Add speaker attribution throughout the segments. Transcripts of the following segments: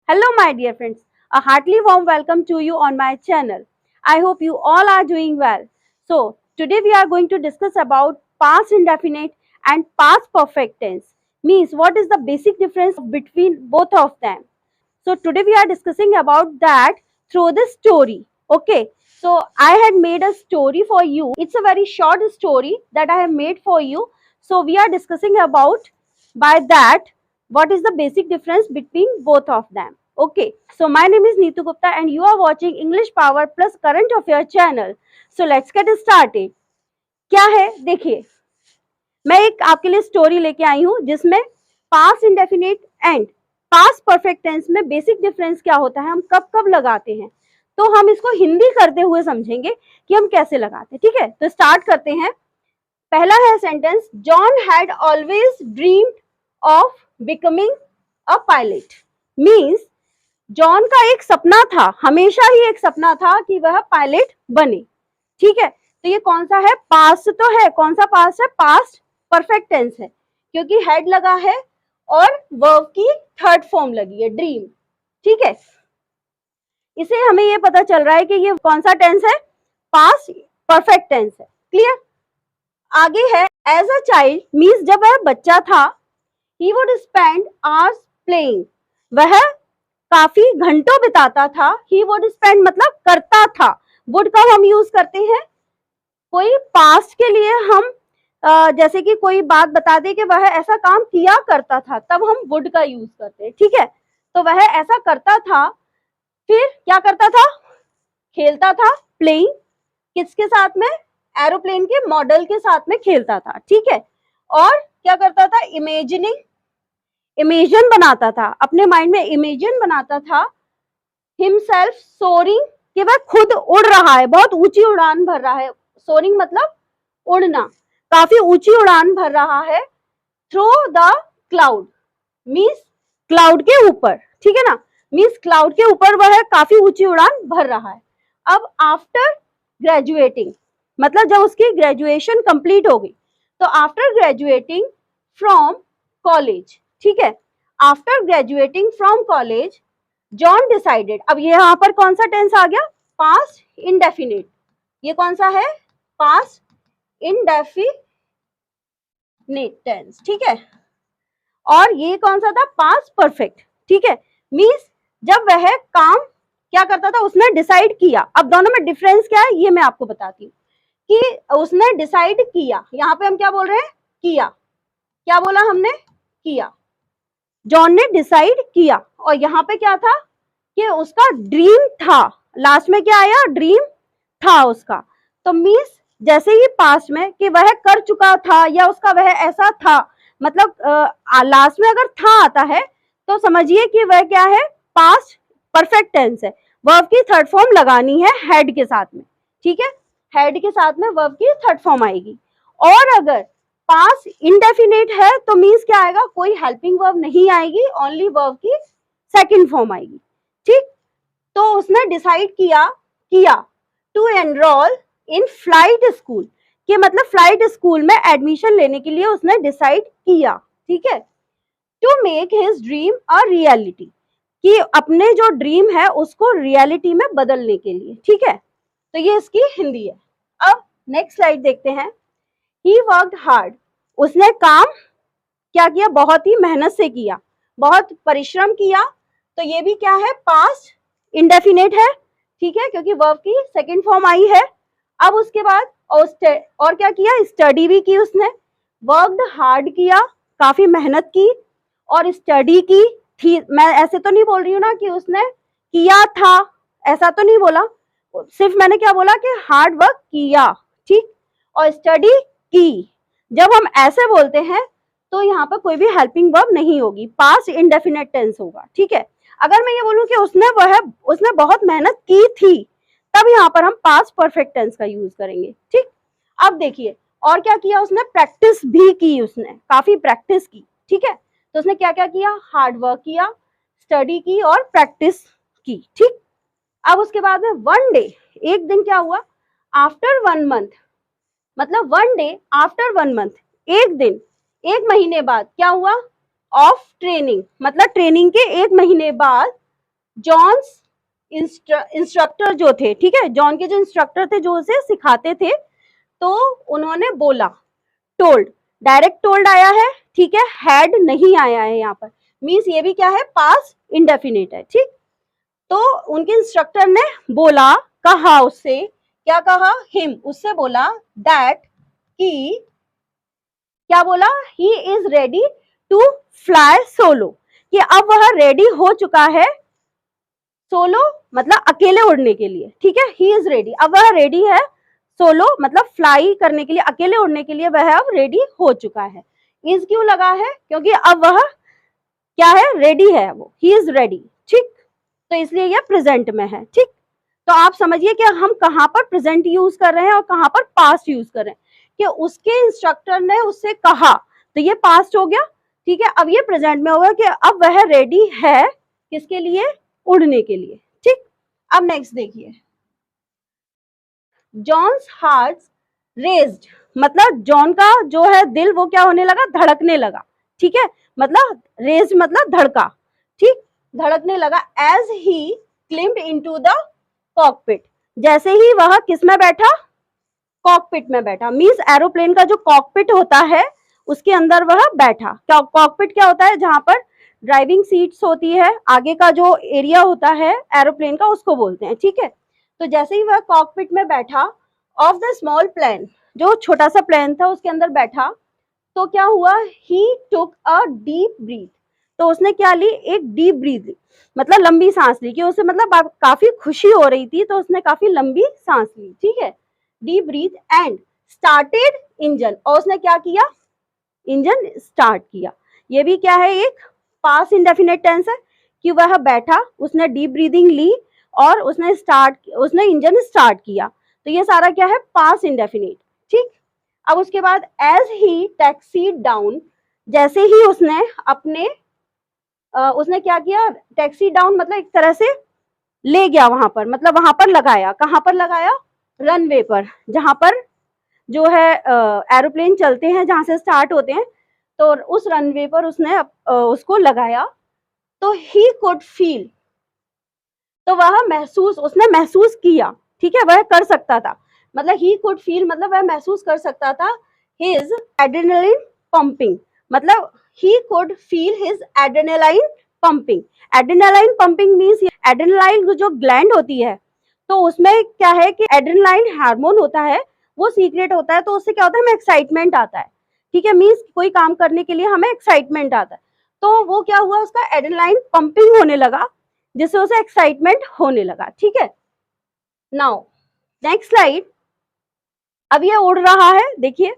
Speaker 1: Hello my dear friends, a heartily warm welcome to you on my channel. I hope you all are doing well. So today we are going to discuss about past indefinite and past perfect tense. Means what is the basic difference between both of them. So today we are discussing about that through this story. Okay, so I had made a story for you. It's a very short story that I have made for you. So we are discussing about by that what is the basic difference between both of them. Okay, so my name is Neetu Gupta and you are watching English Power plus Current Affair channel. So let's get started. क्या है देखिए, मैं एक आपके लिए story लेके आई हूँ जिसमें past indefinite and past perfect tense में बेसिक डिफरेंस क्या होता है, हम कब कब लगाते हैं, तो हम इसको हिंदी करते हुए समझेंगे कि हम कैसे लगाते हैं। ठीक है, तो स्टार्ट करते हैं। पहला है sentence, John had always dreamed of becoming a pilot. Means John का एक सपना था, हमेशा ही एक सपना था कि वह पायलट बने। ठीक है, तो ये कौन सा है, पास्ट तो है, कौन सा पास्ट है, पास्ट परफेक्ट टेंस है, क्योंकि हेड लगा है और वर्ब की थर्ड फॉर्म लगी है, ड्रीम। ठीक है, इसे हमें ये पता चल रहा है कि ये कौन सा टेंस है, पास्ट परफेक्ट टेंस है। क्लियर। आगे है, एज अ चाइल्ड मीन्स जब वह बच्चा था, he would spend hours playing, वह काफी घंटों बिताता था। ही वुड स्पेंड मतलब करता था, वुड का हम यूज करते हैं कोई पास्ट के लिए, हम जैसे कि कोई बात बता दे कि वह ऐसा काम किया करता था, तब हम वुड का यूज करते हैं। ठीक है, तो वह ऐसा करता था, फिर क्या करता था, खेलता था, प्लेइंग किसके साथ में, एरोप्लेन के मॉडल के साथ में खेलता था। ठीक है, और क्या करता था, इमेजिनिंग, इमेजिन बनाता था, अपने माइंड में इमेजिन बनाता था, हिमसेल्फ सोरिंग, कि वह खुद उड़ रहा है, बहुत ऊंची उड़ान भर रहा है, सोरिंग मतलब उड़ना, काफी ऊंची उड़ान भर रहा है, through the cloud means cloud के ऊपर। ठीक है ना, मीन्स क्लाउड के ऊपर वह काफी ऊंची उड़ान भर रहा है। अब आफ्टर ग्रेजुएटिंग मतलब जब उसकी ग्रेजुएशन कंप्लीट हो गई, तो आफ्टर ग्रेजुएटिंग फ्रॉम कॉलेज, ठीक है, after graduating from college John decided, अब ये यहाँ पर कौन सा टेंस आ गया, पास्ट इंडेफिनिट, ये कौन सा है, पास्ट इंडेफिनिट टेंस। ठीक है, और ये कौन सा था, पास्ट परफेक्ट। ठीक है, मींस जब वह काम क्या करता था, उसने डिसाइड किया। अब दोनों में डिफरेंस क्या है ये मैं आपको बताती हूँ कि उसने डिसाइड किया, यहाँ पे हम क्या बोल रहे हैं, किया, क्या बोला हमने, किया, जॉन ने डिसाइड किया, और यहाँ पे क्या था कि उसका ड्रीम था, लास्ट में क्या आया, ड्रीम था उसका। तो मीन्स जैसे ही पास्ट में कि वह कर चुका था या उसका वह ऐसा था, मतलब लास्ट में अगर था आता है तो समझिए कि वह क्या है, पास्ट परफेक्ट टेंस है, वर्ब की थर्ड फॉर्म लगानी है हेड के साथ में। ठीक है, हेड के साथ में वर्ब की थर्ड फॉर्म आएगी। और अगर पास्ट इंडेफिनिट है तो मीन्स क्या आएगा, कोई हेल्पिंग वर्ब नहीं आएगी, ओनली वर्ब की सेकंड फॉर्म आएगी। ठीक, तो उसने डिसाइड किया to enrol in flight school, के मतलब फ्लाइट स्कूल में एडमिशन लेने के लिए उसने डिसाइड किया। ठीक है, to make his dream a reality, कि अपने जो ड्रीम है उसको रियलिटी में बदलने के लिए। ठीक है, तो ये इसकी हिंदी है। अब नेक्स्ट स्लाइड देखते हैं। ही वर्कड हार्ड, उसने काम क्या किया, बहुत ही मेहनत से किया, बहुत परिश्रम किया, तो ये भी क्या है, पास्ट इंडेफिनिट है। ठीक है, क्योंकि वर्ब की सेकंड फॉर्म आई है। अब उसके बाद और क्या किया, स्टडी भी की उसने, वर्कड हार्ड किया, काफी मेहनत की, और स्टडी की थी। मैं ऐसे तो नहीं बोल रही हूँ ना कि उसने किया था, ऐसा तो नहीं बोला, सिर्फ मैंने क्या बोला कि हार्ड वर्क किया, ठीक, और स्टडी की। जब हम ऐसे बोलते हैं तो यहाँ पर कोई भी हेल्पिंग वर्ब नहीं होगी, पास्ट इंडेफिनिट टेंस होगा। ठीक है, अगर मैं ये बोलूं कि उसने बहुत मेहनत की थी, तब यहाँ पर हम पास्ट परफेक्ट टेंस का यूज करेंगे। ठीक, अब देखिए और क्या किया उसने, प्रैक्टिस भी की, उसने काफी प्रैक्टिस की। ठीक है, तो उसने क्या क्या किया, हार्ड वर्क किया, स्टडी की और प्रैक्टिस की। ठीक, अब उसके बाद में वन डे, एक दिन क्या हुआ, आफ्टर 1 मंथ, मतलब 1 डे आफ्टर 1 मंथ, एक दिन, एक महीने बाद क्या हुआ, ऑफ ट्रेनिंग, मतलब ट्रेनिंग के एक महीने बाद जॉन्स इंस्ट्रक्टर जो थे, ठीक है, जॉन के जो इंस्ट्रक्टर थे जो उसे सिखाते थे, तो उन्होंने बोला, टोल्ड, डायरेक्ट टोल्ड आया है, ठीक है, हैड नहीं आया है यहाँ पर, मीन्स ये भी क्या है, पास्ट इंडेफिनिट है, ठीक। तो उनके इंस्ट्रक्टर ने बोला, कहा उससे, क्या कहा, हिम, उससे बोला, दैट, कि क्या बोला, he is ready to fly solo, कि अब वह रेडी हो चुका है सोलो मतलब अकेले उड़ने के लिए, ठीक है, ही इज रेडी, अब वह रेडी है सोलो मतलब फ्लाई करने के लिए, अकेले उड़ने के लिए वह अब रेडी हो चुका है। इज क्यों लगा है, क्योंकि अब वह क्या है, रेडी है, वो ही इज रेडी, ठीक, तो इसलिए यह प्रेजेंट में है, ठीक। तो आप समझिए कि हम कहाँ पर प्रेजेंट यूज कर रहे हैं और कहाँ पर पास्ट यूज कर रहे हैं, कि उसके इंस्ट्रक्टर ने उससे कहा, तो ये पास्ट हो गया, ठीक है, अब ये प्रेजेंट में होगा कि अब वह रेडी है किसके लिए, उड़ने के लिए, ठीक। अब नेक्स्ट देखिए, जॉन्स हार्ट रेज्ड, मतलब जॉन का जो है दिल वो क्या होने लगा, धड़कने लगा, ठीक है, मतलब रेज्ड मतलब धड़का, ठीक, धड़कने लगा, as he climbed into the cockpit, जैसे ही वह किस में बैठा, कॉकपिट में बैठा, मींस एरोप्लेन का जो कॉकपिट होता है उसके अंदर वह बैठा। क्या कॉकपिट क्या होता है, जहां पर ड्राइविंग सीट्स होती है, आगे का जो एरिया होता है एरोप्लेन का उसको बोलते हैं, ठीक है। तो जैसे ही वह कॉकपिट में बैठा ऑफ द स्मॉल प्लेन, जो छोटा सा प्लेन था उसके अंदर बैठा, तो क्या हुआ, ही टुक अ डीप ब्रीथ, तो उसने क्या ली, एक डीप ब्रीथ ली, मतलब लंबी सांस ली, कि उसे मतलब काफी खुशी हो रही थी तो उसने काफी लंबी सांस ली, ठीक है, deep breath, and started engine, और उसने क्या किया, इंजन स्टार्ट किया। ये भी क्या है, एक पास्ट इंडेफिनिट टेंस है, कि वह बैठा, उसने डीप ब्रीदिंग ली और उसने इंजन स्टार्ट किया, तो ये सारा क्या है, पास्ट इंडेफिनिट, ठीक। अब उसके बाद एज ही टैक्सी डाउन, जैसे ही उसने अपने उसने क्या किया, टैक्सी डाउन मतलब एक तरह से ले गया वहां पर, मतलब वहां पर लगाया, कहां पर लगाया, रनवे पर, जहां पर जो है एरोप्लेन चलते हैं, जहां से स्टार्ट होते हैं, तो उस रनवे पर उसने उसको लगाया, तो ही कुड फील, तो वह महसूस, उसने महसूस किया, ठीक है, वह कर सकता था, मतलब ही कुड फील मतलब वह महसूस कर सकता था, हिज एड्रेनलिन पंपिंग, मतलब he could feel his adrenaline pumping, adrenaline pumping means adrenaline जो ग्लैंड होती है, तो उसमें क्या है कि एड्रेनलाइन हार्मोन होता है, वो सीक्रेट होता है, तो उससे क्या होता है, हमें एक्साइटमेंट आता है, ठीक है, मींस कोई काम करने के लिए हमें एक्साइटमेंट आता है, तो वो क्या हुआ, उसका एड्रेनलाइन पंपिंग होने लगा, जिससे उसे एक्साइटमेंट होने लगा, ठीक है। नाउ नेक्स्ट स्लाइड, अब ये उड़ रहा है, देखिए,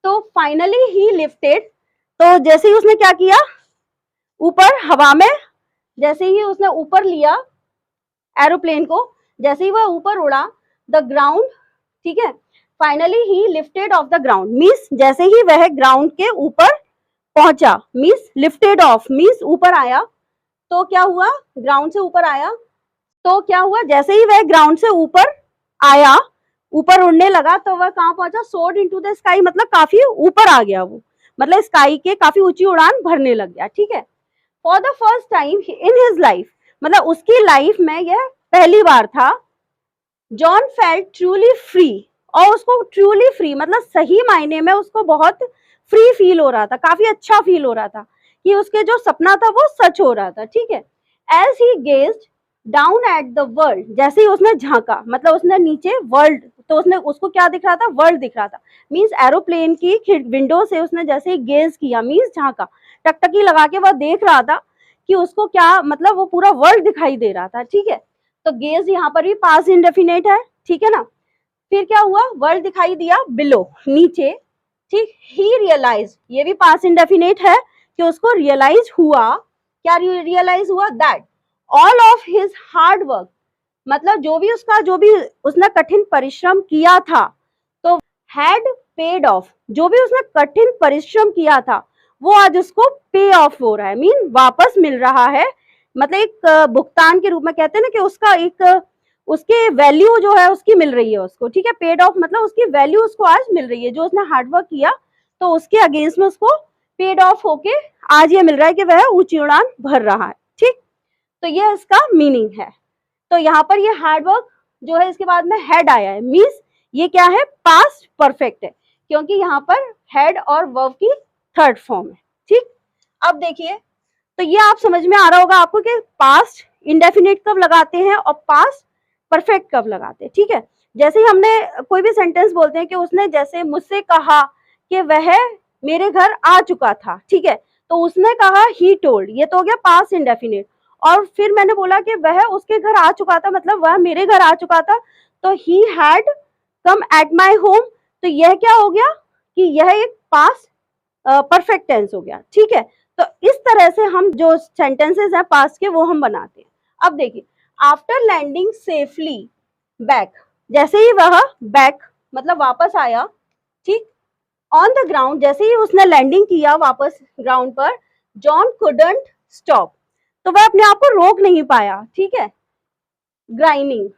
Speaker 1: तो फाइनली ही लिफ्टेड, तो जैसे ही उसने क्या किया, ऊपर हवा में, जैसे ही उसने ऊपर लिया एरोप्लेन को, जैसे ही वह ऊपर उड़ा, द ग्राउंड, ठीक है, finally he lifted of the ground, means जैसे ही वह ग्राउंड के ऊपर पहुंचा, मीन्स लिफ्टेड ऑफ मीन्स ऊपर आया, तो क्या हुआ, ग्राउंड से ऊपर आया, तो क्या हुआ, जैसे ही वह ग्राउंड से ऊपर आया, ऊपर उड़ने लगा, तो वह कहां पहुंचा, सोर्ड इनटू द स्काई, मतलब काफी ऊपर आ गया वो, मतलब स्काई के काफी ऊंची उड़ान भरने लग गया, ठीक है। For the first time in his life, मतलब उसकी लाइफ में यह पहली बार था, जॉन फेल्ट ट्रूली फ्री, और उसको ट्रूली फ्री मतलब सही मायने में उसको बहुत फ्री फील हो रहा था, काफी अच्छा फील हो रहा था, कि उसके जो सपना था वो सच हो रहा था, ठीक है। As he gazed down at the world, जैसे ही उसने झांका, मतलब उसने नीचे वर्ल्ड, तो उसने उसको क्या दिख रहा था, वर्ल्ड दिख रहा था, मीन्स एरोप्लेन की विंडो से उसने जैसे ही गेज किया, मीन्स झांका, टकटकी लगा के वह देख रहा था कि उसको क्या, मतलब वो पूरा वर्ल्ड दिखाई दे रहा था, ठीक है। तो गेज यहाँ पर भी पास्ट इंडेफिनिट है, ठीक है ना। फिर क्या हुआ, वर्ल्ड दिखाई दिया बिलो, नीचे, ठीक, ही रियलाइज, ये भी पास्ट इंडेफिनिट है, कि उसको रियलाइज हुआ, क्या रियलाइज हुआ, that all of his hard work, मतलब जो भी उसने कठिन परिश्रम किया था, तो हैड पेड ऑफ, जो भी उसने कठिन परिश्रम किया था वो आज उसको पे ऑफ हो रहा है, मीन वापस मिल रहा है, मतलब एक भुगतान के रूप में, कहते हैं ना कि उसका एक उसके वैल्यू जो है उसकी मिल रही है उसको, ठीक है, पेड ऑफ मतलब उसकी वैल्यू उसको आज मिल रही है, जो उसने हार्डवर्क किया तो उसके अगेंस्ट में उसको पेड ऑफ होके आज ये मिल रहा है कि वह ऊंची उड़ान भर रहा है, ठीक। तो ये इसका मीनिंग है। तो यहाँ पर ये हार्ड वर्क जो है इसके बाद में हेड आया है, मीन्स ये क्या है, पास्ट परफेक्ट है, क्योंकि यहाँ पर हेड और वर्ब की थर्ड फॉर्म है। ठीक, अब देखिए, तो ये आप समझ में आ रहा होगा आपको कि पास्ट इंडेफिनिट कब लगाते हैं और पास्ट परफेक्ट कब लगाते हैं। ठीक है, जैसे ही हमने कोई भी सेंटेंस बोलते हैं कि उसने जैसे मुझसे कहा कि वह मेरे घर आ चुका था, ठीक है, तो उसने कहा ही टोल्ड, ये तो हो गया पास्ट इंडेफिनिट। और फिर मैंने बोला कि वह उसके घर आ चुका था, मतलब वह मेरे घर आ चुका था, तो he had come at my home, तो यह क्या हो गया कि यह एक पास्ट परफेक्ट टेंस हो गया। ठीक है, तो इस तरह से हम जो सेंटेंसेस हैं पास्ट के वो हम बनाते हैं। अब देखिए, आफ्टर लैंडिंग सेफली बैक, जैसे ही वह बैक मतलब वापस आया, ठीक, ऑन द ग्राउंड, जैसे ही उसने लैंडिंग किया वापस ग्राउंड पर, जॉन कुडंट स्टॉप, तो वह अपने आप को रोक नहीं पाया। ठीक है, ग्राइनिंग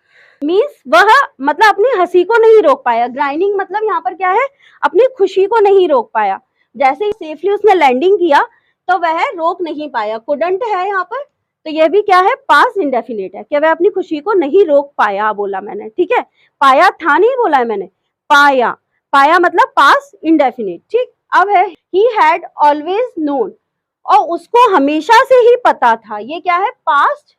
Speaker 1: मीन्स वह मतलब अपनी हंसी को नहीं रोक पाया, ग्राइनिंग मतलब यहाँ पर क्या है, अपनी खुशी को नहीं रोक पाया। जैसे ही सेफली उसने लैंडिंग किया तो वह रोक नहीं पाया, कुडंट है यहाँ पर, तो यह भी क्या है, पास्ट इंडेफिनिट है कि वह अपनी खुशी को नहीं रोक पाया बोला मैंने। ठीक है, पाया था नहीं बोला है मैंने, पाया, पाया मतलब पास्ट इंडेफिनिट। ठीक, अब है ही हैड ऑलवेज नोन, और उसको हमेशा से ही पता था, ये क्या है, पास्ट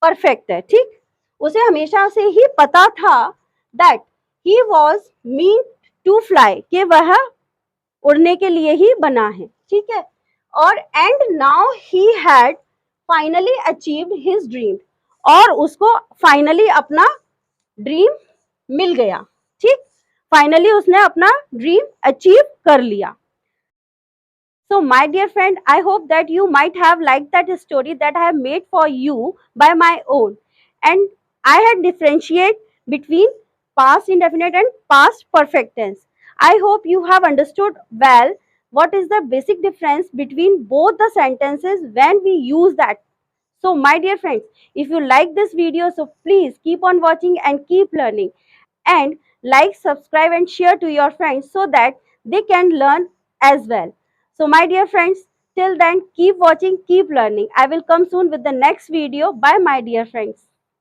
Speaker 1: परफेक्ट है। ठीक, उसे हमेशा से ही पता था that he was meant to fly, कि वह उड़ने के लिए ही बना है। ठीक है, और and now he had finally achieved his dream, और उसको फाइनली अपना ड्रीम मिल गया। ठीक, फाइनली उसने अपना ड्रीम अचीव कर लिया। So, my dear friend, I hope that you might have liked that story that I have made for you by my own. And I had differentiate between past indefinite and past perfect tense. I hope you have understood well what is the basic difference between both the sentences when we use that. So, my dear friends, if you like this video, so please keep on watching and keep learning. And like, subscribe, and share to your friends so that they can learn as well. So, my dear friends, till then, keep watching, keep learning. I will come soon with the next video. Bye, my dear friends.